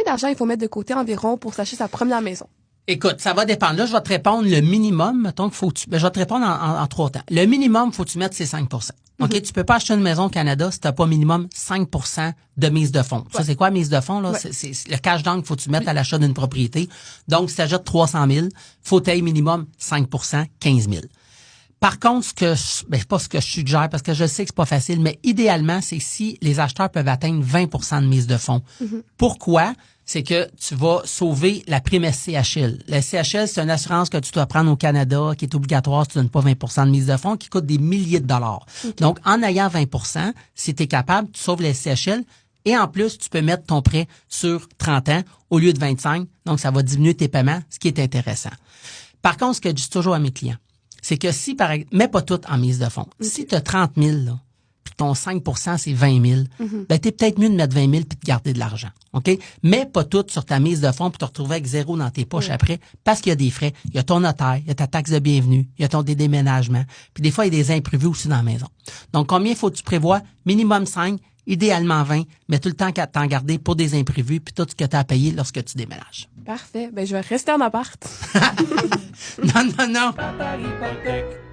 d'argent il faut mettre de côté environ pour s'acheter sa première maison? Écoute, ça va dépendre. Là, je vais te répondre le minimum, mettons qu'il faut que je vais te répondre en 3 temps. Le minimum, faut que tu mettes, c'est 5 OK, tu peux pas acheter une maison au Canada si t'as pas minimum 5 de mise de fonds. Ça, c'est quoi, mise de fonds, là? Ouais. C'est le cash down qu'il faut que tu mettes à l'achat d'une propriété. Donc, si tu achètes 300 000, faut tailler minimum 5 15 000. Par contre, pas ce que je suggère, parce que je sais que c'est pas facile, mais idéalement, c'est si les acheteurs peuvent atteindre 20 de mise de fonds. Pourquoi? C'est que tu vas sauver la prime SCHL. La SCHL, c'est une assurance que tu dois prendre au Canada, qui est obligatoire si tu donnes pas 20 de mise de fonds, qui coûte des milliers de dollars. Donc, en ayant 20 si tu es capable, tu sauves la SCHL et en plus, tu peux mettre ton prêt sur 30 ans au lieu de 25. Donc, ça va diminuer tes paiements, ce qui est intéressant. Par contre, ce que je dis toujours à mes clients, c'est que si, par exemple, mets pas tout en mise de fonds. Si tu as 30 000, là, puis ton 5 c'est 20 000, ben, t'es peut-être mieux de mettre 20 000 puis de garder de l'argent. OK? Mets pas tout sur ta mise de fonds pour te retrouver avec zéro dans tes poches après, parce qu'il y a des frais. Il y a ton notaire, il y a ta taxe de bienvenue, il y a ton déménagement. Puis des fois, il y a des imprévus aussi dans la maison. Donc, combien faut que tu prévois? Minimum 5, idéalement 20, mais tout le temps qu'à t'en garder pour des imprévus puis tout ce que tu as à payer lorsque tu déménages. Parfait. Ben, je vais rester en appart. Non. Papa Hypothèque.